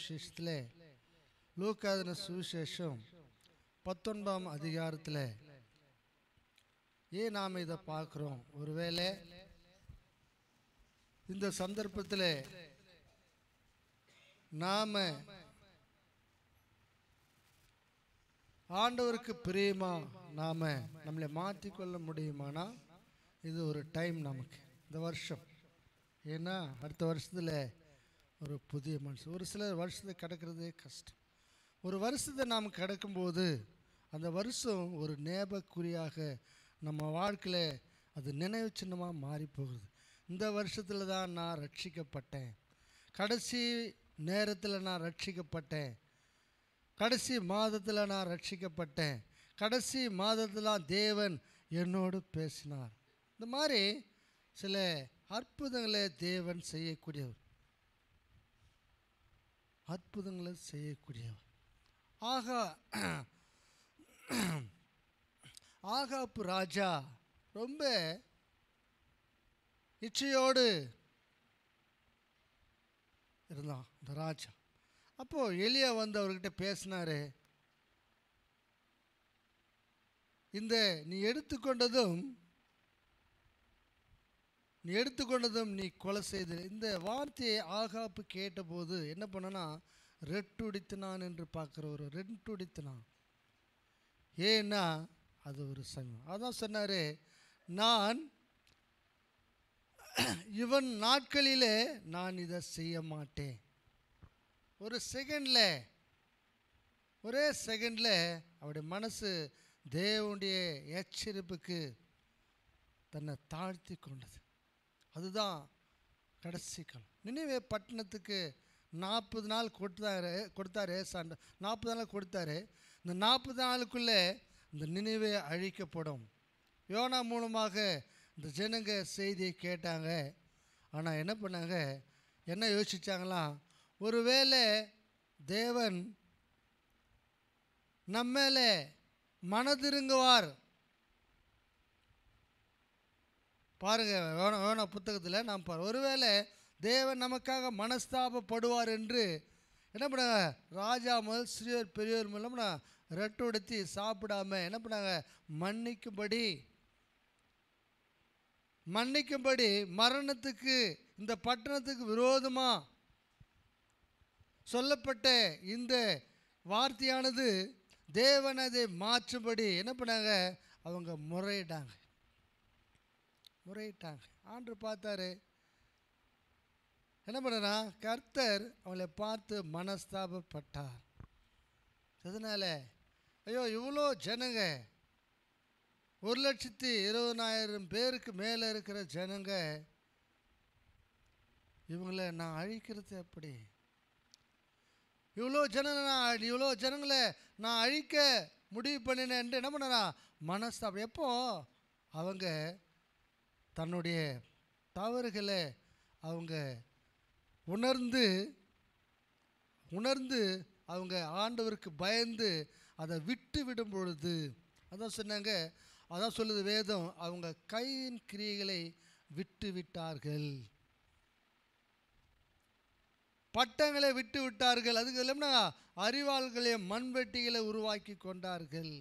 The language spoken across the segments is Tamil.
சுவிசேஷத்தில் லூக்காதின சுவிசேஷம் 19ஆம் அதிகாரத்தில் ஏன் நாம் இதை பார்க்குறோம்? ஒருவேளை இந்த சந்தர்ப்பத்தில் நாம் ஆண்டவருக்கு பிரியமா நாம் நம்மளை மாற்றிக்கொள்ள முடியுமானா இது ஒரு டைம் நமக்கு இந்த வருஷம். ஏன்னா அடுத்த வருஷத்தில் ஒரு புதிய மனுஷன். ஒரு சில வருஷத்தை கிடக்கிறதே கஷ்டம். ஒரு வருஷத்தை நாம் கிடக்கும்போது அந்த வருஷம் ஒரு ஞாபகக்குறியாக நம்ம வாழ்க்கையில் அது நினைவு சின்னமாக மாறி போகுது. இந்த வருஷத்தில் தான் நான் ரட்சிக்கப்பட்டேன், கடைசி நேரத்தில் நான் ரட்சிக்கப்பட்டேன், கடைசி மாதத்தில் நான் ரட்சிக்கப்பட்டேன், கடைசி மாதத்தில் தேவன் என்னோடு பேசினார். இந்த மாதிரி சில அற்புதங்களை தேவன் செய்யக்கூடியவர், அற்புதங்களை செய்யக்கூடியவர். ஆகாப்பு ராஜா ரொம்ப இச்சையோடு இருந்தான் இந்த ராஜா. அப்போது எலியா வந்து அவர்கிட்ட பேசினாரு, இந்த நீ எடுத்துக்கொண்டதும் நீ கொலை செய்து. இந்த வார்த்தையை ஆகாப்பு கேட்டபோது என்ன பண்ணனா, ரெட்டுடித்தினான் என்று பார்க்குற ஒரு ரெட்டுடித்தினான். ஏன்னா அது ஒரு சங்கம். அதான் சொன்னார், நான் இவன் நாட்களிலே நான் இதை செய்ய மாட்டேன். ஒரே செகண்டில் அவருடைய மனசு தேவனுடைய எச்சரிப்புக்கு தன்னை தாழ்த்தி கொண்டது. அதுதான் கடைசி காலம். நினிவே பட்டணத்துக்கு 40 நாள் கொடுத்தாரு 40 நாள் கொடுத்தாரு. இந்த 40 நாளுக்குள்ளே இந்த நினிவே அழிக்கப்படும். யோனா மூலமாக இந்த ஜனங்க செய்தியை கேட்டாங்க. ஆனால் என்ன பண்ணாங்க, என்ன யோசிச்சாங்களாம், ஒருவேளை தேவன் நம்மேலே மனதிருங்குவார். பாருங்கள், யோனா புத்தகத்தில் நாம் ஒருவேளை தேவன் நமக்காக மனஸ்தாபப்படுவார் என்று என்ன பண்ணாங்க, ராஜா முதல் சிறியோர் பெரியோர் மூலம் ரெட்டுடுத்தி சாப்பிடாம என்ன பண்ணாங்க, மன்னிக்கும்படி மரணத்துக்கு இந்த பட்டணத்துக்கு விரோதமாக சொல்லப்பட்ட இந்த வார்த்தையானது தேவன் அதை மாற்றும்படி என்ன பண்ணாங்க, அவங்க முறையிட்டாங்க. ஆண்டவர் பார்த்தாரு, என்ன பண்ணா, கர்த்தர் அவளை பார்த்து மனஸ்தாபப்பட்டார். அதனால் ஐயோ இவ்வளோ ஜனங்க, 1,20,000 பேருக்கு மேலே இருக்கிற ஜனங்க, இவங்களை நான் அழிக்கிறது எப்படி? இவ்வளோ ஜனங்களை நான் அழிக்க முடிவு பண்ணினேன் என்ன பண்ணா, மனஸ்தாபம். எப்போ அவங்க தன்னுடைய தவறுகளை அவங்க உணர்ந்து அவங்க ஆண்டவருக்கு பயந்து அதை விட்டு விடும் பொழுது, அதான் சொன்னாங்க, அதான் சொல்லுது வேதம், அவங்க கையின் கிரியைகளை விட்டு விட்டார்கள், பட்டங்களை விட்டு விட்டார்கள். அதுக்கு இல்லைன்னா அறிவாள்களை மண்வெட்டிகளை உருவாக்கி கொண்டார்கள்.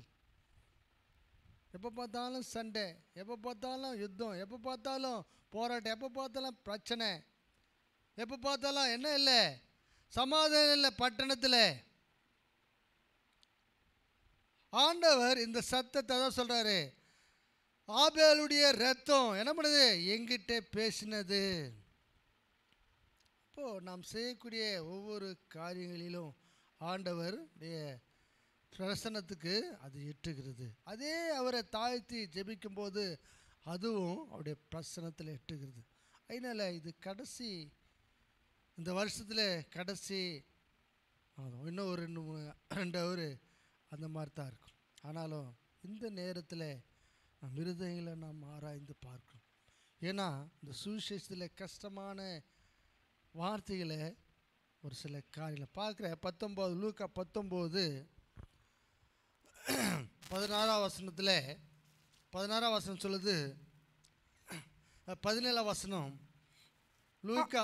எப்போ பார்த்தாலும் சண்டை, எப்போ பார்த்தாலும் யுத்தம், எப்போ பார்த்தாலும் போராட்டம், எப்போ பார்த்தாலும் பிரச்சனை, எப்போ பார்த்தாலும் என்ன இல்லை, சமாதானம் இல்லை பட்டணத்தில். ஆண்டவர் இந்த சத்தத்தை தான் சொல்கிறாரு, ஆபேலுடைய ரத்தம் என்ன பண்ணுது, எங்கிட்ட பேசினது. இப்போது நாம் செய்யக்கூடிய ஒவ்வொரு காரியங்களிலும் ஆண்டவருடைய பிரசன்னத்துக்கு அது எட்டுகிறது. அதே அவரை தாழ்த்தி ஜெபிக்கும்போது அதுவும் அவருடைய பிரசன்னத்தில் எட்டுகிறது. அதனால் இது கடைசி, இந்த வருஷத்தில் கடைசி இன்னும் ஒரு 2 ஹவர் அந்த மாதிரி தான் இருக்கும். ஆனாலும் இந்த நேரத்தில் நம் இருதயங்களை நாம் ஆராய்ந்து பார்க்கணும். ஏன்னா இந்த சுவிசேஷத்தில் கஷ்டமான வார்த்தைகளை ஒரு சில காரியங்களை பார்க்குற 19 லூக்கா 19:16 வசனத்தில் 16 வசனம் சொல்லுது, 17 வசனம் லூக்கா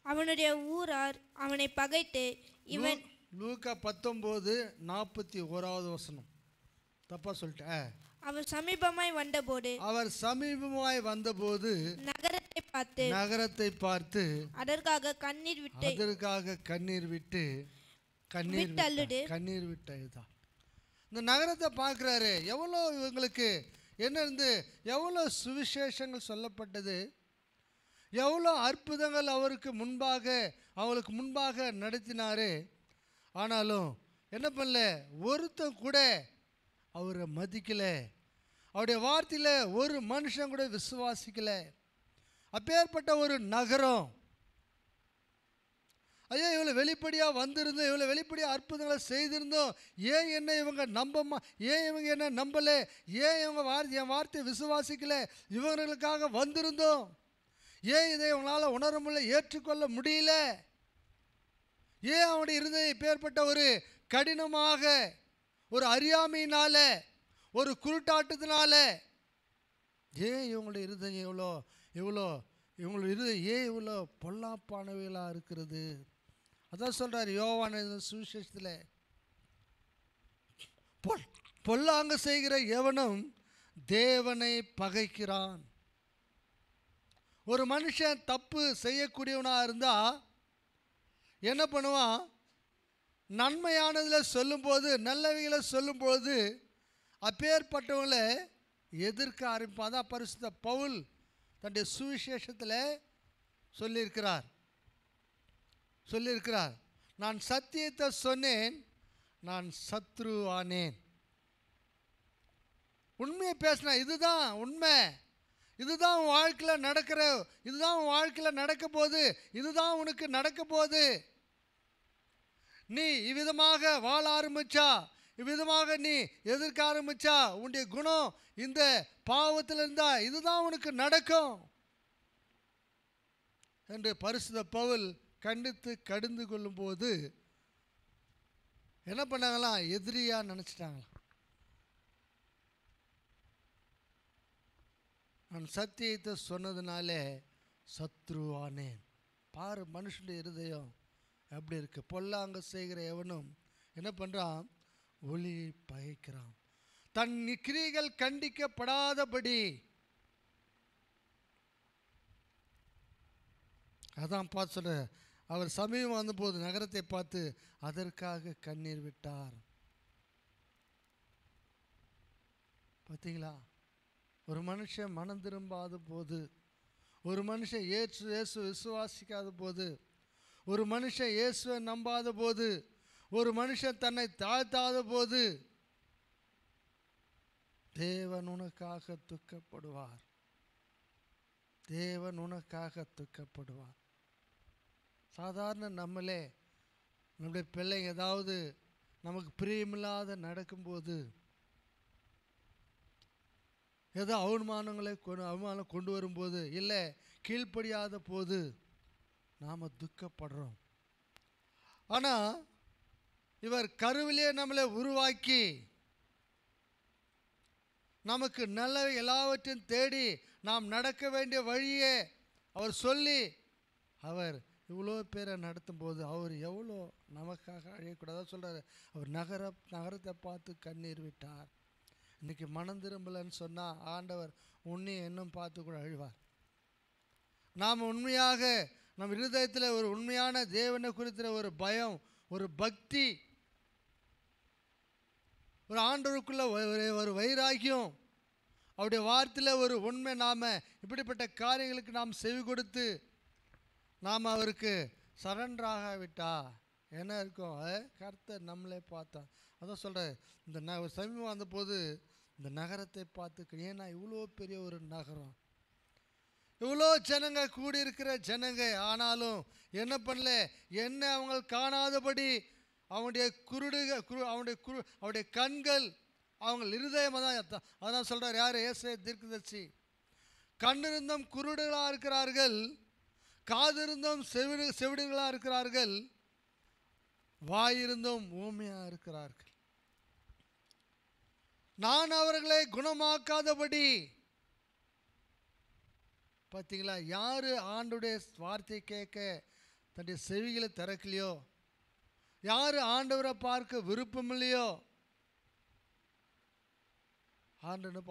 அவனுடைய ஊரார் அவனை பகைத்து இவன் லூக்கா 19:41 வசனம். தப்பா சொல்லிட்டேன். அவர் சமீபமாய் வந்தபோது நகரத்தை பார்த்து அதற்காக கண்ணீர் விட்டு அழுதான். இந்த நகரத்தை பார்க்குறாரு. எவ்வளோ இவங்களுக்கு என்ன இருந்து எவ்வளோ சுவிசேஷங்கள் சொல்லப்பட்டது, எவ்வளோ அற்புதங்கள் அவங்களுக்கு முன்பாக நடத்தினாரு. ஆனாலும் என்ன பண்ணல, ஒருத்தன் கூட அவரை மதிக்கலை. அவருடைய வார்த்தையில் ஒரு மனுஷன் கூட விசுவாசிக்கலை. அப்பேற்பட்ட ஒரு நகரம், ஐயா இவ்வளோ வெளிப்படையாக வந்திருந்தோம், இவ்வளோ வெளிப்படையாக அற்புதங்களை செய்திருந்தோம், ஏன் என்ன இவங்க ஏன் இவங்க என்ன நம்பலை, ஏன் இவங்க என் வார்த்தையை விசுவாசிக்கலை, இவங்களுக்காக வந்திருந்தோம், ஏன் இதை இவங்களால் உணர முடியல, ஏற்றுக்கொள்ள முடியல, ஏன் அவனுடைய இருதயம் இப்பேற்பட்ட ஒரு கடினமாக, ஒரு அறியாமையினால, ஒரு குருட்டாட்டத்தினால, ஏன் இவங்களுடைய இருதயம் இவங்களுடைய இருதயம் ஏன் இவ்வளோ பொல்லாப்பானவைகளாக இருக்கிறது. அதான் சொல்கிறார் யோவான் சுவிசேஷத்தில், பொல்லாங்க செய்கிற எவனும் தேவனை பகைக்கிறான். ஒரு மனுஷன் தப்பு செய்யக்கூடியவனாக இருந்தால் என்ன பண்ணுவான், நன்மையானதில் சொல்லும்போது, நல்லவைகளை சொல்லும்போது அப்பேற்பட்டவங்களை எதிர்க்க ஆரம்பிப்பான். அதான் பரிசுத்த பவுல் தன்னுடைய சுவிசேஷத்தில் சொல்லியிருக்கிறார், நான் சத்தியத்தை சொன்னேன், நான் சத்ரு ஆனேன். உண்மையை பேசினா இதுதான் உண்மை, இதுதான் உன் வாழ்க்கையில் நடக்க போகுது, இதுதான் உனக்கு நடக்க போகுது. நீ இவ்விதமாக வாழ ஆரம்பிச்சா, இவ்விதமாக நீ எதிர்க்க ஆரம்பிச்சா, உன்னுடைய குணம் இந்த பாவத்தில் இருந்தா இதுதான் உனக்கு நடக்கும் என்று பரிசுத்த பவுல் கண்டித்து கடிந்து கொள்ளும் போது என்ன பண்ணாங்களாம், எதிரியா நினைச்சிட்டாங்களாம். நான் சத்தியத்தை சொன்னதுனாலே சத்ருவானேன். பாரு மனுஷனுடைய இருதயம் எப்படி இருக்கு. பொல்லாங்க செய்கிற எவனும் என்ன பண்றான், ஒளியை பகைக்கிறான். தன் கிரியைகள் கண்டிக்கப்படாதபடி, அதான் பார்த்து சொல்ற, அவர் சமீபம் வந்தபோது நகரத்தை பார்த்து அதற்காக கண்ணீர் விட்டார். பார்த்தீங்களா, ஒரு மனுஷன் மனம் திரும்பாத போது, ஒரு மனுஷன் இயேசு விசுவாசிக்காத போது, ஒரு மனுஷன் இயேசுவை நம்பாத போது, ஒரு மனுஷன் தன்னை தாழ்த்தாத போது தேவன் உனக்காக துக்கப்படுவார். தேவன் உனக்காக துக்கப்படுவார். சாதாரண நம்முடைய பிள்ளைங்க ஏதாவது நமக்கு பிரியமில்லாத நடக்கும்போது, ஏதோ அவமானம் கொண்டு வரும்போது, இல்லை கீழ்ப்படியாத போது நாம் துக்கப்படுறோம். ஆனால் இவர் கருவிலே நம்மளை உருவாக்கி நமக்கு நல்ல எல்லாவற்றையும் தேடி நாம் நடக்க வேண்டிய வழியே அவர் சொல்லி அவர் இவ்வளோ பேரை நடத்தும் போது அவர் எவ்வளோ நமக்காக அழையக்கூடாது சொல்கிறார். அவர் நகரத்தை பார்த்து கண்ணீர் விட்டார். இன்றைக்கி மனம் திரும்பலன்னு சொன்னால் ஆண்டவர் உன்னையும் இன்னும் பார்த்து கூட அழுவார். நாம் உண்மையாக நம் இருதயத்தில் ஒரு உண்மையான தேவனை குறித்த ஒரு பயம், ஒரு பக்தி, ஒரு ஆண்டவருக்குள்ள ஒரு வைராக்கியம், அவருடைய வார்த்தையில் ஒரு உண்மை, நாம் இப்படிப்பட்ட காரியங்களுக்கு நாம் செவி கொடுத்து நாம் அவருக்கு சரண்டராக விட்டா என்ன இருக்கும், கர்த்தர் நம்மளே பார்த்தா. அதான் சொல்கிறேன், இந்த சமீபம் வந்தபோது இந்த நகரத்தை பார்த்து, ஏன்னா இவ்வளோ பெரிய ஒரு நகரம், இவ்வளோ ஜனங்க கூடியிருக்கிற ஜனங்க, ஆனாலும் என்ன பண்ணல, என்ன அவங்க காணாதபடி அவனுடைய அவனுடைய கண்கள், அவங்க இருதயம் தான். அதான் சொல்கிறார் யார், ஏசாயா தீர்க்கதரிசி, கண்ணிருந்தும் குருடுகளாக இருக்கிறார்கள், காதிருந்தும் செவிடுகளாக இருக்கிறார்கள், வாயிருந்தும் ஊமையாக இருக்கிறார்கள். நான் அவர்களை குணமாக்காதபடி. பார்த்தீங்களா, யார் ஆண்டுடைய வார்த்தை கேட்க தன்னுடைய செவிகளை திறக்கலையோ, யார் ஆண்டவரை பார்க்க விருப்பம் இல்லையோ, ஆண்டவனை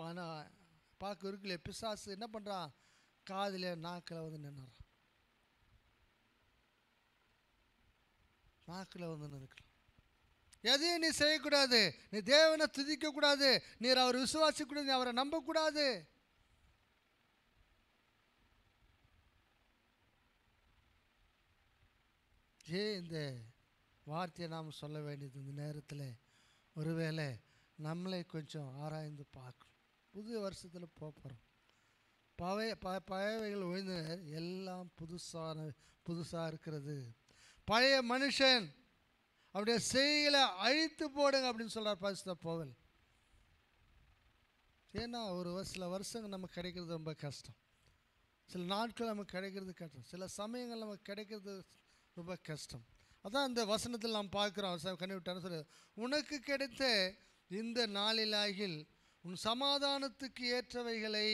பார்க்க இருக்கலையோ, பிசாசு என்ன பண்ணுறான்? காதில் நாக்கில் வந்து நின்னுறான். நாக்கில் வந்து நிற்கலாம். எதையும் நீ செய்யக்கூடாது, நீ தேவனை துதிக்கக்கூடாது, நீ அவரை விசுவாசிக்கூடாது, நீ அவரை நம்பக்கூடாது. ஏன் இந்த வார்த்தையை நாம் சொல்ல வேண்டியது? இந்த நேரத்தில் ஒருவேளை நம்மளை கொஞ்சம் ஆராய்ந்து பார்க்கணும். புது வருஷத்தில் போகிறோம். பழையவைகள் ஒழிந்து எல்லாம் புதுசாக இருக்கிறது. பழைய மனுஷன் அவருடைய செய்களை அழித்து போடுங்க அப்படின்னு சொல்கிறார் பரிசுத்த பவுல். ஏன்னா சில வருஷங்கள் நமக்கு கிடைக்கிறது ரொம்ப கஷ்டம், சில நாட்கள் நமக்கு கிடைக்கிறது கஷ்டம், சில சமயங்கள் நமக்கு கிடைக்கிறது ரொம்ப கஷ்டம். அதான் இந்த வசனத்தில் நாம் பார்க்குறோம். கண்ணிவிட்டான்னு சொல்லி, உனக்கு கிடைத்த இந்த நாளிலாகில் உன் சமாதானத்துக்கு ஏற்றவைகளை.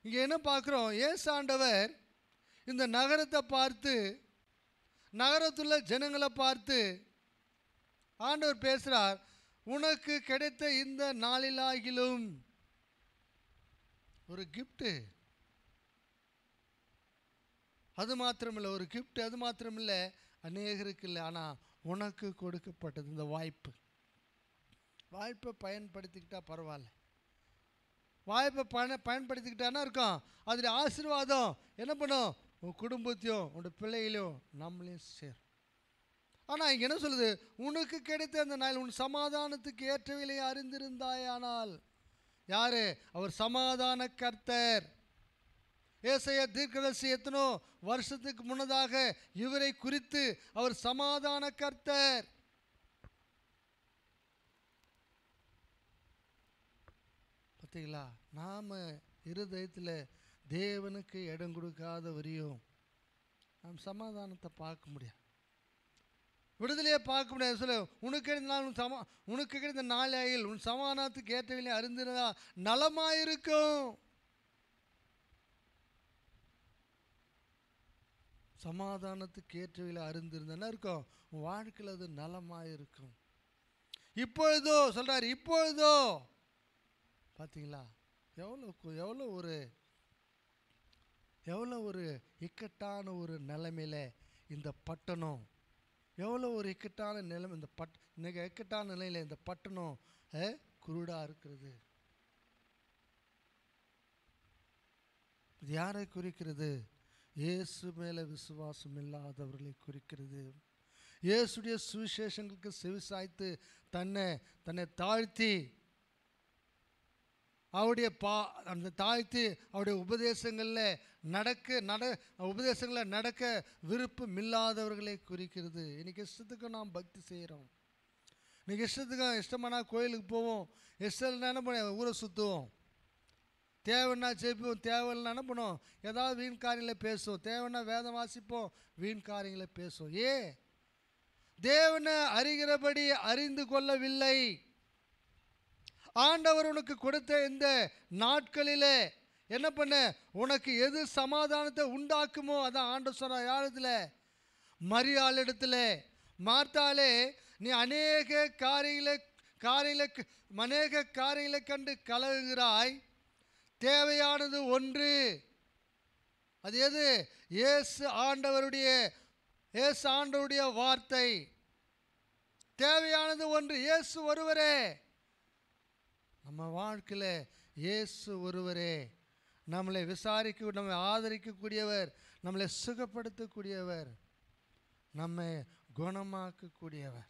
இங்கே என்ன பார்க்குறோம்? இயேசு ஆண்டவர் இந்த நகரத்தை பார்த்து, நகரத்துள்ள ஜனங்களை பார்த்து ஆண்டவர் பேசுகிறார், உனக்கு கிடைத்த இந்த நாளிலாகிலும். ஒரு கிஃப்ட்டு, அது மாத்திரமில்லை, ஒரு கிஃப்ட் அது மாத்திரமில்லை, அநேகருக்கு இல்லை, ஆனால் உனக்கு கொடுக்கப்பட்டது இந்த வாய்ப்பை பயன்படுத்திக்கிட்டால் பரவாயில்ல. வாய்ப்பை பயன்படுத்திக்கிட்டானா இருக்கும், அதில் ஆசீர்வாதம் என்ன பண்ணும்? உன் குடும்பத்தையும் உன்னோட பிள்ளைகளையும் நம்மளையும் சேரும். ஆனால் இங்கே என்ன சொல்லுது? உனக்கு கிடைத்த அந்த நாள் உன் சமாதானத்துக்கு ஏற்றவில்லை அறிந்திருந்தாயானால். யாரு அவர்? சமாதான கர்த்தர். ஏசாயா தீர்க்கதரிசி எத்தனோ வருஷத்துக்கு முன்னதாக இவரை குறித்து அவர் சமாதான கர்த்தர். பார்த்தீங்களா? நாம் இருதயத்தில் தேவனுக்கு இடம் கொடுக்காத வரையும் நாம் சமாதானத்தை பார்க்க முடியாது, விடுதலையை பார்க்க முடியாது. சொல்ல, உனக்கு கிடைத்த நாளையில் உன் சமாதானத்துக்கு ஏற்றவில்லை அறிந்திருந்தா நலமாயிருக்கும். சமாதானத்துக்கு ஏற்றவில்லை அறிந்திருந்தா இருக்கும், உன் வாழ்க்கையில் அது நலமாயிருக்கும். இப்பொழுதோ சொல்றாரு, இப்பொழுதோ. பார்த்தீங்களா? எவ்வளோ ஒரு இக்கட்டான ஒரு நிலைமையில இந்த பட்டணம், எவ்வளோ ஒரு இக்கட்டான நிலைமை, இன்னைக்கு இக்கட்டான நிலையில் இந்த பட்டணம் குருடாக இருக்கிறது. இது யாரை குறிக்கிறது? இயேசு மேலே விசுவாசம் இல்லாதவர்களை குறிக்கிறது. இயேசுடைய சுவிசேஷங்களுக்கு செவிசாய்த்து தன்னை தாழ்த்தி அவருடைய தாழ்த்தி அவருடைய உபதேசங்களில் நடக்க விருப்பம் இல்லாதவர்களை குறிக்கிறது. இன்னைக்கு இஷ்டத்துக்கு நாம் பக்தி செய்கிறோம், இன்னைக்கு இஷ்டமானா கோயிலுக்கு போவோம், இஷ்டம் என்ன பண்ண ஊரை சுற்றுவோம், தேவைன்னா ஜெபிப்போம், தேவைன்னா என்ன பண்ணுவோம், ஏதாவது வீண் காரியங்களை பேசுவோம், தேவைன்னா வேதம் வாசிப்போம், வீண் காரியங்களை பேசுவோம். தேவனை அறிகிறபடி அறிந்து கொள்ளவில்லை. ஆண்டவர் உனக்கு கொடுத்த இந்த நாட்களிலே என்ன பண்ண? உனக்கு எது சமாதானத்தை உண்டாக்குமோ அதான் ஆண்டவர் சொன்னார். யாரிடத்துல? மரியாளிடத்துல. மார்த்தாலே, நீ அநேக காரியங்களை கண்டு கலங்குகிறாய், தேவையானது ஒன்று. அது எது? இயேசு ஆண்டவருடைய வார்த்தை. தேவையானது ஒன்று, இயேசு ஒருவரே. நம்ம வாழ்க்கையில் இயேசு ஒருவரே நம்மளை நம்மை ஆதரிக்கக்கூடியவர், நம்மளை சுகப்படுத்தக்கூடியவர், நம்மை குணமாக்கக்கூடியவர்.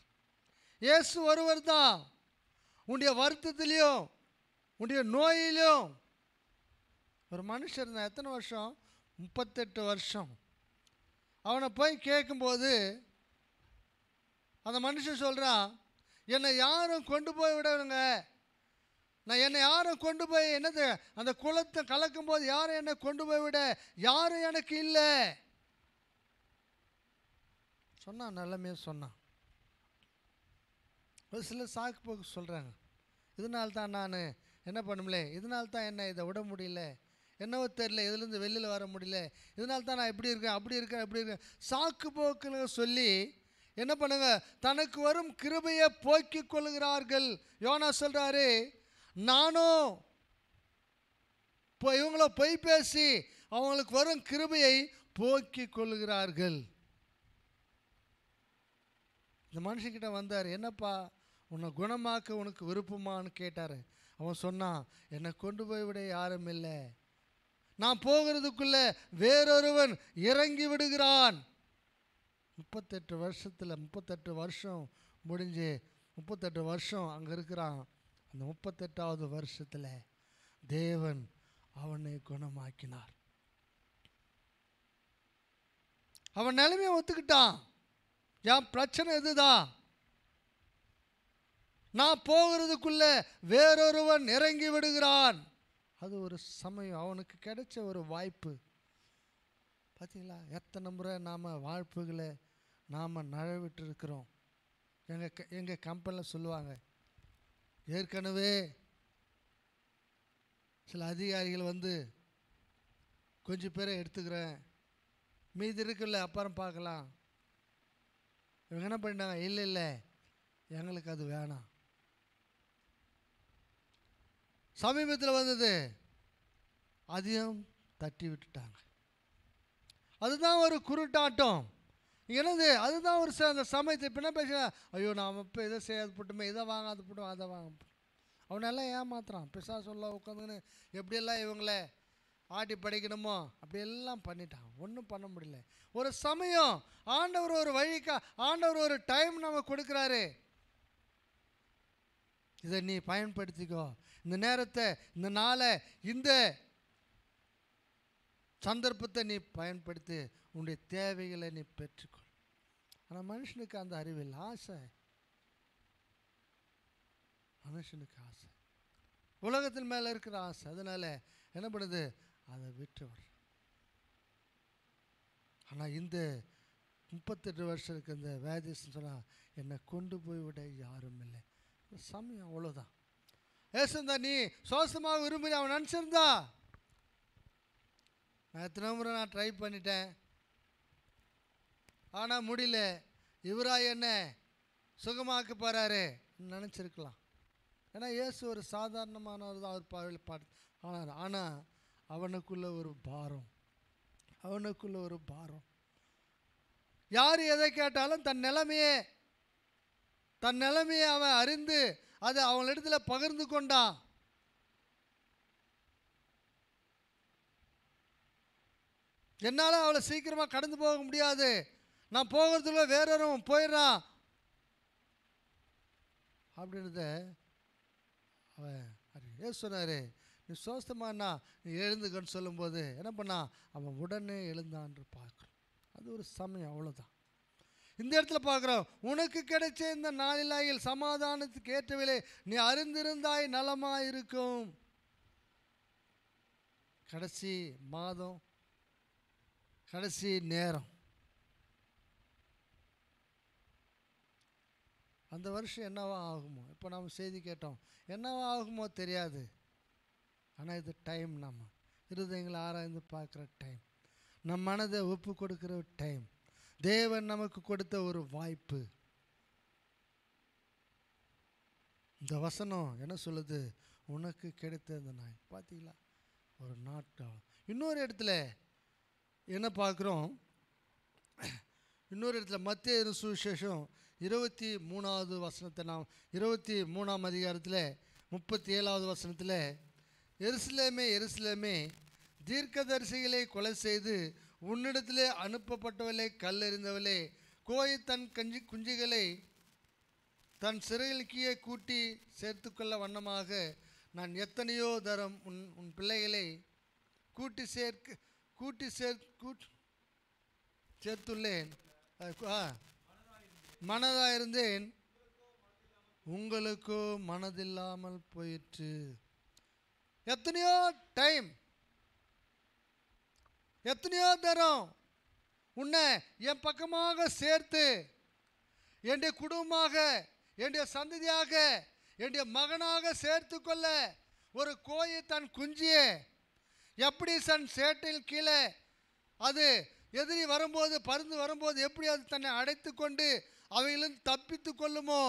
இயேசு ஒருவர் தான். உன்னுடைய வருத்தத்திலையும் உன்னுடைய நோயிலும் ஒரு மனுஷன் இருந்தான். எத்தனை வருஷம்? 38 வருஷம். அவனை போய் கேட்கும்போது அந்த மனுஷன் சொல்கிறான், என்னை யாரும் கொண்டு போய் விடணுங்க, என்னை யாரும் கொண்டு போய் என்னது அந்த குளத்தை கலக்கும் போது யாரும் என்னை கொண்டு போய் விட யாரும் எனக்கு இல்லை சொன்னான். நல்லமே சொன்னான். ஒரு சிலர் சாக்கு போக்கு சொல்கிறாங்க, இதனால்தான் நான் என்ன பண்ணும்ல, இதனால்தான் என்ன இதை விட முடியல, என்னவோ தெரியல, இதுலேருந்து வெளியில் வர முடியல, இதனால தான் நான் இப்படி இருக்கேன், அப்படி இருக்கேன், அப்படி இருக்கேன், சாக்கு போக்குன்னு சொல்லி என்ன பண்ணுங்க, தனக்கு வரும் கிருபையை போக்கிக் கொள்கிறார்கள். யோனா சொல்கிறாரு, நானும் இவங்கள பொய் பேசி அவங்களுக்கு வரும் கிருபையை போக்கிக் கொள்கிறார்கள். இந்த மனுஷன்கிட்ட வந்தார், என்னப்பா உன்னை குணமாக்க உனக்கு விருப்பமானு கேட்டார். அவன் சொன்னான், என்னை கொண்டு போய் விட யாரும் இல்லை, நான் போகிறதுக்குள்ள வேறொருவன் இறங்கி விடுகிறான். 38 வருஷத்தில் 38 வருஷம் முடிஞ்சு 38 வருஷம் அங்கே இருக்கிறான். அந்த 38வது வருஷத்தில் தேவன் அவனை குணமாக்கினார். அவன் நிலைமையை ஒத்துக்கிட்டான். என் பிரச்சனை இதுதான், நான் போகிறதுக்குள்ள வேறொருவன் இறங்கி விடுகிறான். அது ஒரு சமயம், அவனுக்கு கிடைச்ச ஒரு வாய்ப்பு. பார்த்தீங்களா, எத்தனை முறை நாம் வாய்ப்புகளை நாம் நழுவிட்டு இருக்கிறோம். எங்கள் கம்பெனியில் சொல்லுவாங்க, ஏற்கனவே சில அதிகாரிகள் வந்து கொஞ்சம் பேரை எடுத்துக்கிறேன், மீதி இருக்குல்ல அப்புறம் பார்க்கலாம். இவங்க என்ன பண்ணிட்டாங்க, இல்லை இல்லை எங்களுக்கு அது வேணாம். சமீபத்தில் வந்தது, அதையும் தட்டி விட்டுட்டாங்க. அதுதான் ஒரு குருட்டாட்டம். என்னது, அதுதான் ஒரு அந்த சமயத்தை இப்போ என்ன பேச, ஐயோ நாம் இப்போ இதை செய்யாது போட்டுமே, இதை வாங்காது போட்டோம், அதை வாங்க. அவனெல்லாம் ஏமாத்துறான். பிசாசு சொல்ல உட்காந்துன்னு எப்படியெல்லாம் இவங்கள ஆட்டி படைக்கணுமோ அப்படியெல்லாம் பண்ணிட்டான். ஒன்றும் பண்ண முடியல. ஒரு சமயம் ஆண்டவர் ஒரு வழிக்கா, ஆண்டவர் ஒரு டைம் நம்ம கொடுக்குறாரு, இதை நீ பயன்படுத்திக்கோ, இந்த நேரத்தை, இந்த நாளை, இந்த சந்தர்ப்பத்தை நீ பயன்படுத்தி உன்னுடைய தேவைகளை நீ பெற்றுக்கொள். ஆனால் மனுஷனுக்கு அந்த அறிவில் ஆசை, மனுஷனுக்கு ஆசை, உலகத்தின் மேலே இருக்கிற ஆசை. அதனால என்ன பண்ணுது, அதை விட்டு வர. ஆனால் இந்த 38 வருஷம் இருக்கு இந்த வேதியஸ்ன்னு சொன்னால், என்னை கொண்டு போய் விட யாரும் இல்லை. சமயம் அவ்வளோதான். ஏசுந்தா நீ சுவாசமாக விரும்பி அவன் நினச்சிருந்தா, நான் எத்தனை முறை நான் ட்ரை பண்ணிட்டேன், ஆனால் முடியல, இவரா என்ன சுகமாக்க போகிறாரு நினச்சிருக்கலாம். ஏன்னா இயேசு ஒரு சாதாரணமானவர் தான், அவர் பார்வையில் பார்த்து. ஆனால் அவனுக்குள்ள ஒரு பாரம், அவனுக்குள்ள ஒரு பாரம். யார் எதை கேட்டாலும் தன் நிலைமையை அவன் அறிந்து அதை அவங்களிடத்துல பகிர்ந்து கொண்டான். என்னால் அவளை சீக்கிரமாக கடந்து போக முடியாது, நான் போகிறதுக்குள்ள வேறொருவன் போயிடுறான் அப்படின்றத அவன் சொன்னார். நீ சோஸ்தமானா நீ எழுந்துக்கன்னு சொல்லும்போது என்ன பண்ணான், அவன் உடனே எழுந்தான்னு பார்க்குறோம். அது ஒரு சமயம், அவ்வளோதான். இந்த இடத்துல பார்க்குறோம், உனக்கு கிடைச்ச இந்த நாளிலாயில் சமாதானத்துக்கு ஏற்றவில்லை, நீ அறிந்திருந்தாய் நலமாக இருக்கும். கடைசி மாதம், கடைசி நேரம், அந்த வருஷம் என்னவா ஆகுமோ, இப்போ நாம் செய்தி கேட்டோம், என்னவா ஆகுமோ தெரியாது. ஆனால் இது டைம், நம்ம இருதயங்களை ஆராய்ந்து பார்க்குற டைம், நம் மனதை ஒப்பு கொடுக்குற டைம், தேவன் நமக்கு கொடுத்த ஒரு வாய்ப்பு. இந்த வசனம் என்ன சொல்லுது, உனக்கு கிடைத்த இந்த நாய். பார்த்தீங்களா, ஒரு நாட்கள். இன்னொரு இடத்துல என்ன பார்க்குறோம், இன்னொரு இடத்துல மத்தேயு சுவிசேஷம் 23வது வசனத்தை நாம் 23ஆம் அதிகாரத்தில் 37வது வசனத்தில், எருசலேமே எருசலேமே, தீர்க்கதரிசிகளை கொலை செய்து உன்னிடத்திலே அனுப்பப்பட்டவளே, கல்லெறிந்தவளே, கோழி தன் குஞ்சுகளை தன் சிறைகளுக்கே கூட்டி சேர்த்துக்கொள்ள வண்ணமாக நான் எத்தனையோ தரம் உன் பிள்ளைகளை சேர்த்துள்ளேன், மனதாயிருந்தேன், உங்களுக்கோ மனதில்லாமல் போயிற்று. எத்தனையோ டைம், எத்தனையோ தரம் உன்னை என் பக்கமாக சேர்த்து, என்னுடைய குடும்பமாக, என்னுடைய சந்ததியாக, என்னுடைய மகனாக சேர்த்து கொள்ள ஒரு கோழி தன் குஞ்சியை எப்படி தன் சேட்டையில் கீழே அது எதிரி வரும்போது, பருந்து வரும்போது எப்படி அது தன்னை அடைத்து கொண்டு அவைகளிலிருந்து தப்பித்து கொள்ளுமோ.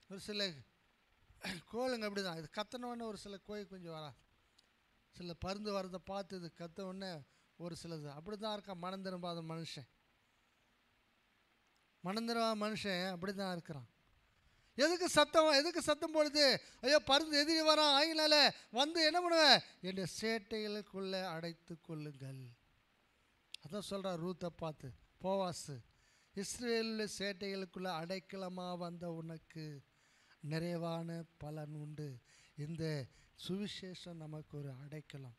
ஒரு சில கோளுங்க அப்படி தான், இது கத்தனோடனே ஒரு சில கோயில் கொஞ்சம் வராது. சில பருந்து வரதை பார்த்து இது கத்த உடனே ஒரு சிலது அப்படி தான் இருக்கான். மனம் திரும்பாத மனுஷன், மனம் திரும்பாத மனுஷன் அப்படி தான் இருக்கிறான். எதுக்கு சத்தம் பொழுது, ஐயோ பருந்து எதிரி வரான், ஆகினால வந்து என்ன பண்ணுவேன், என்னுடைய சேட்டைகளுக்குள்ளே அடைத்து கொள்ளுங்கள். அதான் சொல்கிறார் ரூத்தை பார்த்து, போவாசு, இஸ்ரேலுடைய சேட்டைகளுக்குள்ளே அடைக்கலமாக வந்த உனக்கு நிறைவான பலன் உண்டு. இந்த சுவிசேஷம் நமக்கு ஒரு அடைக்கலம்.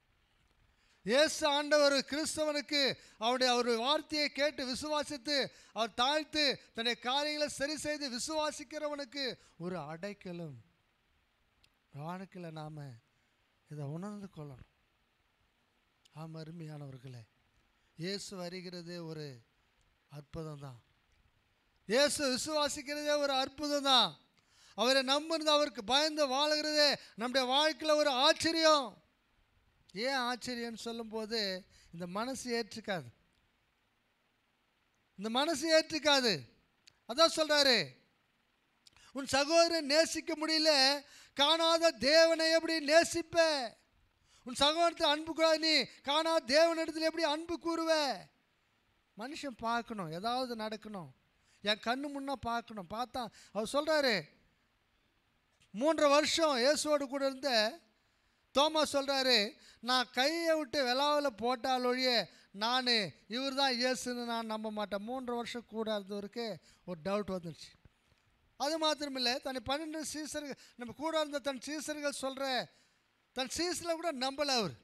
இயேசு ஆண்டவர் கிறிஸ்தவனுக்கு அவருடைய வார்த்தையை கேட்டு விசுவாசித்து அவர் தாழ்த்து தன்னுடைய காரியங்களை சரி செய்து விசுவாசிக்கிறவனுக்கு ஒரு அடைக்கலம். வாழ்க்கையில் நாம் இதை உணர்ந்து கொள்ளணும். ஆமாம் அருமையானவர்களே, இயேசு வருகிறதே ஒரு அற்புதம் தான். இயேசு விசுவாசிக்கிறதே ஒரு அற்புதம் தான். அவரை நம்புறது, அவருக்கு பயந்து வாழுகிறதே நம்முடைய வாழ்க்கையில் ஒரு ஆச்சரியம். ஏன் ஆச்சரியம்னு சொல்லும்போது இந்த மனசு ஏற்றுக்காது, இந்த மனசு ஏற்றுக்காது. அதான் சொல்கிறாரு, உன் சகோதரன் நேசிக்க முடியல, காணாத தேவனை எப்படி நேசிப்ப? உன் சகோதரத்தை அன்பு கூடாது, நீ காணாத தேவனிடத்தில் எப்படி அன்பு கூறுவ? மனுஷன் பார்க்கணும், ஏதாவது நடக்கணும், என் கண்ணு முன்னா பார்க்கணும். பார்த்தா அவர் சொல்கிறாரு, 3 வருஷம் இயேசுவோடு கூட இருந்த தோமா சொல்கிறாரு, நான் கையை விட்டு விளாவில் போட்டாலொழிய நான் இவர் தான் இயேசுன்னு நான் நம்ப மாட்டேன். 3 வருஷம் கூட இருந்தவருக்கு ஒரு டவுட் வந்துடுச்சு. அது மாத்திரமில்லை, தன்னை 12 சீசர்கள், நம்ம கூட இருந்த தன் சீசர்கள் சொல்கிற தன் சீசரில் கூட நம்பலை அவர்.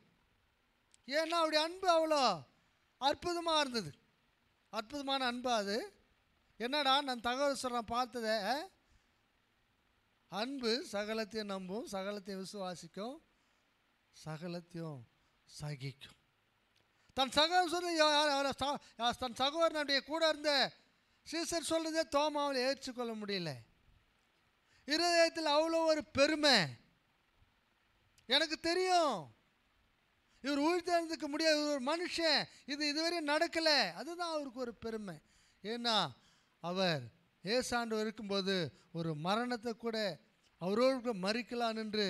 ஏன்னா அவருடைய அன்பு அவ்வளோ அற்புதமாக இருந்தது. அற்புதமான அன்பு அது. என்னடா நான் தகவல் சொல்கிறேன் பார்த்ததே, அன்பு சகலத்தையும் நம்பும், சகலத்தையும் விசுவாசிக்கும், சகலத்தையும் சகிக்கும். தன் சகோதரன் சொல்லி தன் சகோதரனுடைய கூட இருந்த சீசர் சொல்றதே தோமாவில் ஏற்றுக்கொள்ள முடியல. இருதயத்தில் அவ்வளோ ஒரு பெருமை. எனக்கு தெரியும் இவர் உயிர்த்தெழுந்துக்க முடியாது, இவர் ஒரு மனுஷன், இதுவரை நடக்கலை. அதுதான் அவருக்கு ஒரு பெருமை. ஏன்னா அவர் ஏசாண்டு இருக்கும்போது ஒரு மரணத்தை கூட அவரோடு மறிக்கலாம் என்று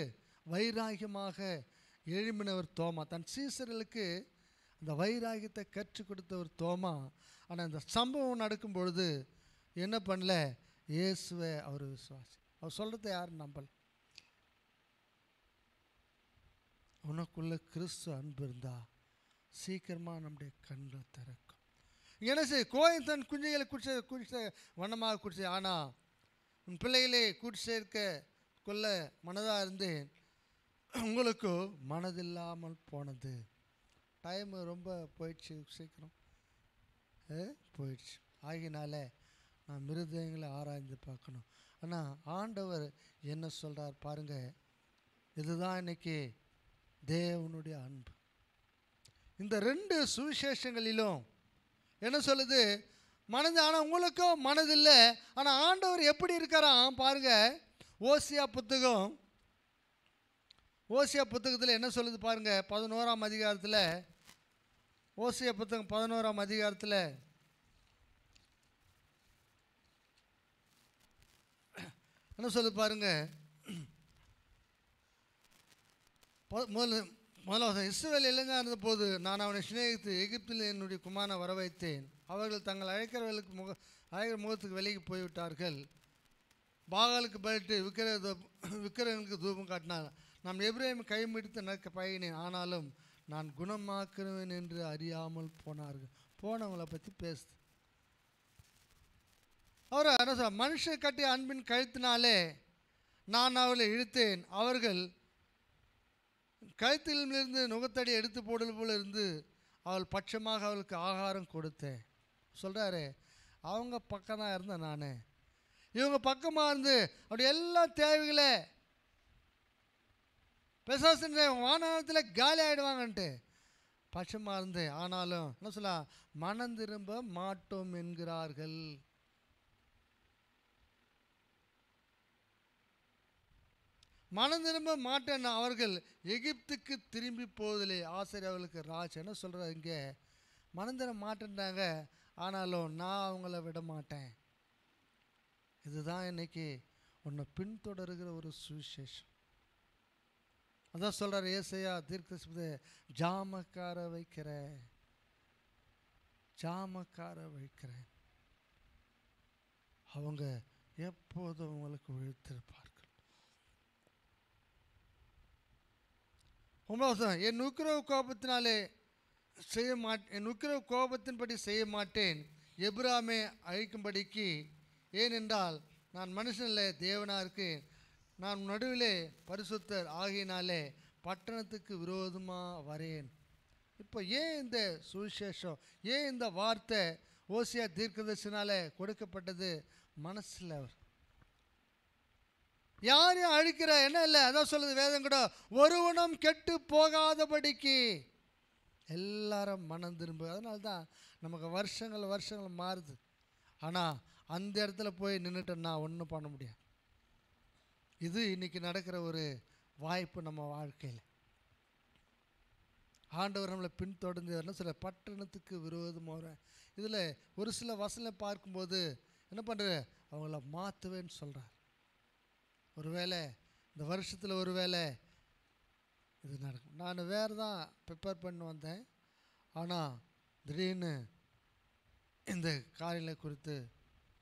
வைராகியமாக எழும்பினவர் தோமா. தன் சீசர்களுக்கு அந்த வைராகியத்தை கற்றுக் கொடுத்த ஒரு தோமா. ஆனால் இந்த சம்பவம் நடக்கும் பொழுது என்ன பண்ணல, இயேசுவை அவர் விசுவாசி. அவர் சொல்கிறத யாரும் நம்பல. உனக்குள்ள கிறிஸ்து அன்பு இருந்தா சீக்கிரமாக நம்முடைய கண்களை திறக்கும். என்ன செய்ய, கோயில் தன் குஞ்சுகளை குடிச்ச வண்ணமாக குடிச்சு, ஆனால் உன் பிள்ளைகளை கூட்டி சேர்க்க கொள்ள மனதாக இருந்தேன், உங்களுக்கு மனதில்லாமல் போனது. டைமு ரொம்ப போயிடுச்சு, சீக்கிரம் போயிடுச்சு. ஆகினால நான் மிருதயங்களை ஆராய்ந்து பார்க்கணும். ஆனால் ஆண்டவர் என்ன சொல்கிறார் பாருங்கள், இதுதான் இன்னைக்கு தேவனுடைய அன்பு. இந்த 2 சுவிசேஷங்களிலும் என்ன சொல்லுது, மனது. ஆனால் உங்களுக்கும் மனதில்லை. ஆனால் ஆண்டவர் எப்படி இருக்காராம் பாருங்கள். ஓசியா புத்தகத்தில் என்ன சொல்லுது பாருங்கள், 11ஆம் அதிகாரத்தில், ஓசியா புத்தகம் 11ஆம் அதிகாரத்தில் என்ன சொல்லுது பாருங்க. முதல்ல இஸ்ரவேல் இளைஞனாக இருந்தபோது நான் அவனை சிநேகித்து எகிப்தில் என்னுடைய குமாரனை வர வைத்தேன். அவர்கள் தங்கள் அழைக்கிற முகத்துக்கு வெளியே போய்விட்டார்கள். பாகாலுக்கு பயிட்டு விக்கிரகனுக்கு தூபம் காட்டினார். நான் எபிரேயமை கைமிடித்து நடக்க பழகினேன், ஆனாலும் நான் குணமாக்குவேன் என்று அறியாமல் போனார்கள். போனவங்களை பற்றி பேசுது. அவர் என்ன சொல்ற, மனுஷன் கட்டிய அன்பின் கழுத்தினாலே நான் அவளை இழுத்தேன். அவர்கள் கழுத்திலிருந்து நுகத்தடி எடுத்து போடல் போல இருந்து அவள் பட்சமாக அவளுக்கு ஆகாரம் கொடுத்தேன். சொல்கிறாரு, அவங்க பக்கம் தான் இருந்தேன் நான், இவங்க பக்கமாக இருந்து அப்படி எல்லா தேவைகளை பெசாசன் வானத்தில் காலி ஆகிடுவாங்கன்ட்டு பட்சமாக இருந்து, ஆனாலும் என்ன சொல்ல, மனம் திரும்ப மாட்டோம் என்கிறார்கள். மனம் திரும்ப மாட்டேன் அவர்கள் எகிப்துக்கு திரும்பி போவதில்லை. ஆசிரியர் அவர்களுக்கு ராஜ் என்ன சொல்கிறார் இங்கே, மனம் தர மாட்டேன்றாங்க, ஆனாலும் நான் அவங்கள விட மாட்டேன். இதுதான் இன்னைக்கு உன்னை பின்தொடருகிற ஒரு சுவிசேஷம். அதான் சொல்கிறார் ஏசாயா தீர்க்கதரிசி, ஜாமக்கார வைக்கிறேன், ஜாமக்கார வைக்கிறேன், அவங்க எப்போதும் உங்களுக்கு விழித்திருப்பார்கள். என் உக்கிரவு கோபத்தினாலே செய்ய மாட்டேன், என் உக்கிரவு கோபத்தின்படி செய்ய மாட்டேன், எபிராமே அழிக்கும்படிக்கு. ஏனென்றால் நான் மனுஷனில் தேவனாக இருக்கேன், நான் நடுவிலே பரிசுத்தர் ஆகினாலே பட்டணத்துக்கு விரோதமாக வரேன். இப்போ ஏன் இந்த சுவிசேஷம், ஏன் இந்த வார்த்தை ஓசியா தீர்க்கதரிசினால கொடுக்கப்பட்டது? மனசில் அவர் யாரையும் அழிக்கிற என்ன இல்லை. அதான் சொல்லுது வேதம் கூட, ஒருவனும் கெட்டு போகாதபடிக்கு எல்லாரும் மனம் திரும்ப. அதனால தான் நமக்கு வருஷங்கள் மாறுது. ஆனால் அந்த இடத்துல போய் நின்றுட்டோன்னா ஒன்றும் பண்ண முடியாது. இது இன்னைக்கு நடக்கிற ஒரு வாய்ப்பு நம்ம வாழ்க்கையில். ஆண்டவர் நம்மளை பின்தொடர்ந்து என்ன சொல்ல, பட்டணத்துக்கு விரோதமாக. இதில் ஒரு சில வசனம் பார்க்கும்போது என்ன பண்ணுற, அவங்கள மாற்றுவேன்னு சொல்கிறார். ஒருவேளை இந்த வருஷத்தில் ஒருவேளை இது நடக்கும். நான் வேறு தான் ப்ரிப்பேர் பண்ணி வந்தேன், ஆனால் திடீர்னு இந்த காரியங்களை குறித்து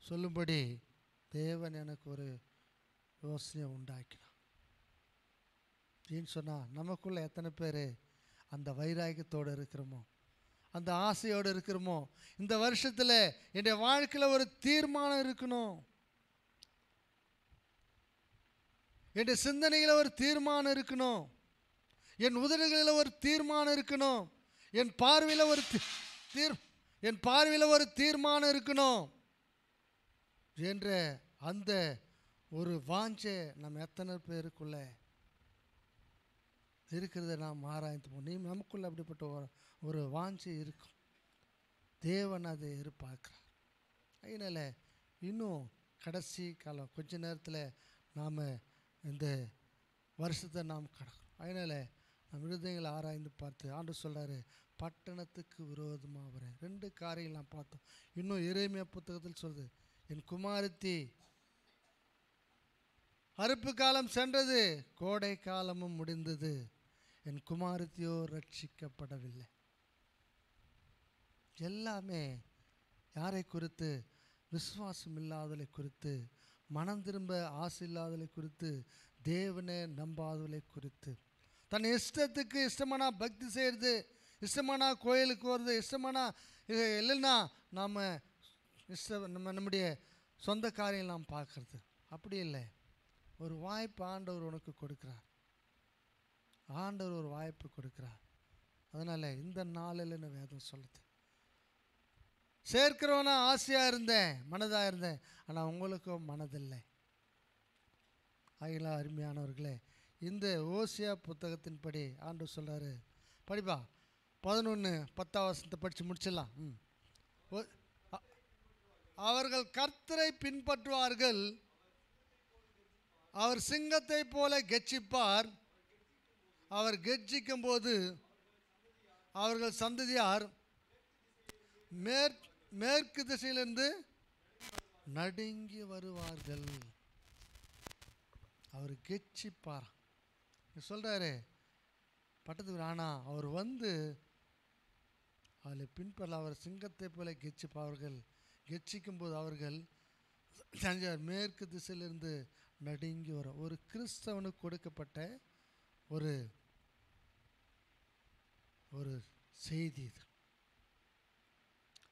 சொல்லும்படி தேவன் எனக்கு ஒரு யோசனை உண்டாக்கினான். ஏன்னு சொன்னால், நமக்குள்ளே எத்தனை பேர் அந்த வைராகியத்தோடு இருக்கிறோமோ, அந்த ஆசையோடு இருக்கிறோமோ, இந்த வருஷத்தில் என்னுடைய வாழ்க்கையில் ஒரு தீர்மானம் இருக்கணும், என்னுடைய சிந்தனையில் ஒரு தீர்மானம் இருக்கணும், என் உதடுகளில் ஒரு தீர்மானம் இருக்கணும், என் பார்வையில் ஒரு தீர்மானம் இருக்கணும் என்ற அந்த ஒரு வாஞ்சை நம்ம எத்தனை பேருக்குள்ள இருக்கிறத நாம் ஆராய்ந்து நீ நமக்குள்ள அப்படிப்பட்ட ஒரு வாஞ்சை இருக்கும். தேவன் அதை எதிர்பார்க்கிறார். அதனால் இன்னும் கடைசி காலம் கொஞ்ச நேரத்தில் நாம் இந்த வருஷத்தை நாம் கடக்கும். அதனால் நம் இருதயங்களை ஆராய்ந்து பார்த்து ஆண்டவர் சொல்கிறாரு, பட்டணத்துக்கு விரோதமாக வரேன். 2 காரியங்கள் நாம் பார்த்தோம். இன்னும் எரேமியா புத்தகத்தில் சொல்லுது, என் குமாரத்தி அறுப்பு காலம் சென்றது, கோடை காலமும் முடிந்தது, என் குமாரத்தியோ ரட்சிக்கப்படவில்லை. எல்லாமே யாரை குறித்து? விசுவாசம் இல்லாதவர்களை குறித்து, மனம் திரும்ப ஆசை இல்லாதவர்களை குறித்து, தேவனை நம்பாதவர்களை குறித்து. தன் இஷ்டத்துக்கு இஷ்டமானா பக்தி செய்கிறது, இஷ்டமானா கோயிலுக்கு வருது, இஷ்டமானா இல்லைன்னா நாம் நம்முடைய சொந்த காரியங்கள் நாம் பார்க்குறது. அப்படி இல்லை. ஒரு வாய்ப்பு ஆண்டவர் உனக்கு கொடுக்குறார். ஆண்டவர் ஒரு வாய்ப்பு கொடுக்குறார். அதனால் இந்த நாளில் என்ன வேதம் சொல்லுது, சேர்க்கிறவனா ஆசையாக இருந்தேன், மனதாக இருந்தேன், ஆனால் உங்களுக்கும் மனதில்லை. ஆகிய அருமையானவர்களே, இந்த ஓசியா புத்தகத்தின்படி ஆண்டவர் சொல்கிறாரு, படிப்பா 11:10 படித்து முடிச்சிடலாம். அவர்கள் கர்த்தரை பின்பற்றுவார்கள், அவர் சிங்கத்தை போல கெர்ச்சிப்பார், அவர் கெர்ச்சிக்கும் போது அவர்கள் சந்ததியார் மேற்கு திசையிலிருந்து நடுங்கி வருவார்கள். அவர் கெர்ச்சிப்பார் சொல்கிறாரு பட்டத்துக்கு. ஆனால் அவர் அதில் பின்பற்ற, அவர் சிங்கத்தை போல கெர்ச்சிப்பார்கள், கெர்ச்சிக்கும் போது அவர்கள் மேற்கு திசையிலிருந்து நடுங்கி வரும். ஒரு கிறிஸ்தவனுக்கு கொடுக்கப்பட்ட ஒரு செய்தி இது.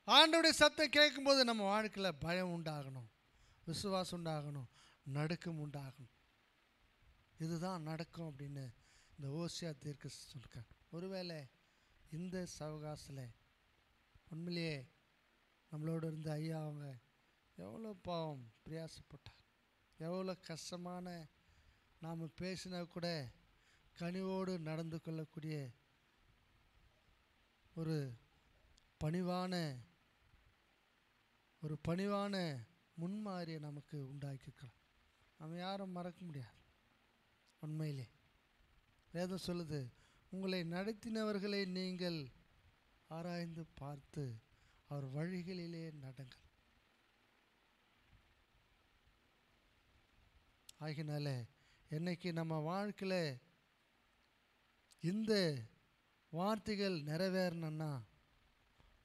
ஆண்டவருடைய சத்தம் கேட்கும்போது நம்ம வாழ்க்கையில் பயம் உண்டாகணும், விசுவாசம் உண்டாகணும், நடுக்கம் உண்டாகணும். இதுதான் நடக்கும் அப்படின்னு இந்த ஓசியா தீர்க்கதரிசி சொல்லிருக்காங்க. ஒருவேளை இந்த சவகாசில் உண்மையிலேயே நம்மளோட இருந்த ஐயா அவங்க எவ்வளோ பாவம் பிரயாசப்பட்டார், எவ்வளோ கஷ்டமான நாம் பேசினா கூட கனிவோடு நடந்து கொள்ளக்கூடிய ஒரு பணிவான முன்மாதிரியை நமக்கு உண்டாக்கிக்கலாம். நம்ம யாரும் மறக்க முடியாது. உண்மையிலே வேதம் சொல்லுது, உங்களை நடத்தினவர்களை நீங்கள் ஆராய்ந்து பார்த்து அவர் வழிகளிலே நடங்கள். ஆகினால என்னைக்கு நம்ம வாழ்க்கையில் இந்த வார்த்தைகள் நிறைவேறணும்னா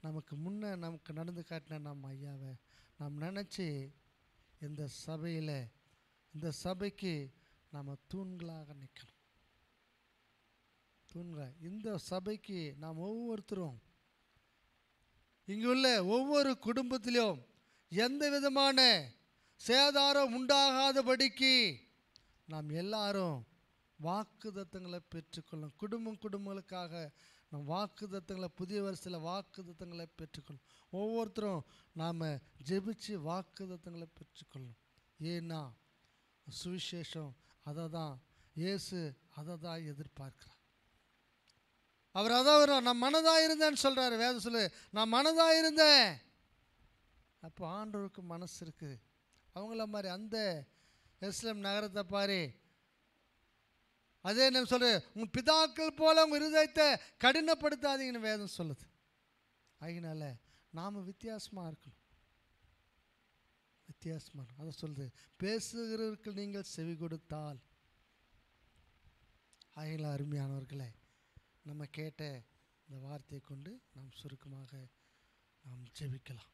நமக்கு நடந்து காட்டின நம்ம ஐயாவை நாம் நினச்சி இந்த சபையில் இந்த சபைக்கு நாம் தூண்களாக நிற்கணும். இந்த சபைக்கு நாம் ஒவ்வொருத்தரும் இங்கு உள்ள ஒவ்வொரு குடும்பத்திலும் எந்த விதமான சேதாரம் உண்டாகாதபடிக்கு நாம் எல்லாரும் வாக்குத்தத்தங்களை பெற்றுக்கொள்ளும். குடும்பங்களுக்காக நம் வாக்குத்தத்தங்களை புதிய வருஷத்தில் வாக்குத்தத்தங்களை பெற்றுக்கொள்ளும். ஒவ்வொருத்தரும் நாம் ஜெபிச்சு வாக்குத்தத்தங்களை பெற்றுக்கொள்ளும். ஏன்னா சுவிசேஷம் அதை தான், இயேசு அதை தான் எதிர்பார்க்கிறார். அவர் அதான் நான் மனதாக இருந்தேன்னு சொல்கிறாரு. வேதம் சொல்லு, நான் மனதாக இருந்தேன். அப்போ ஆண்டவருக்கு மனசு இருக்குது. அவங்கள மாதிரி அந்த எருசலேம் நகரத்தை பாரு, அதே என்ன சொல்கிறது, உங்கள் பிதாக்கள் போல உங்கள் இருதயத்தை கடினப்படுத்தாதீங்கன்னு வேதம் சொல்லுது. அதனால நாம் வித்தியாசமாக இருக்கணும். வித்தியாசமாக அதை சொல்லுது, பேசுகிறவர்கள் நீங்கள் செவி கொடுத்தால். ஆகிய அருமையானவர்களே, நம்ம கேட்ட இந்த வார்த்தையை கொண்டு நாம் சுருக்கமாக நாம் ஜெபிக்கலாம்.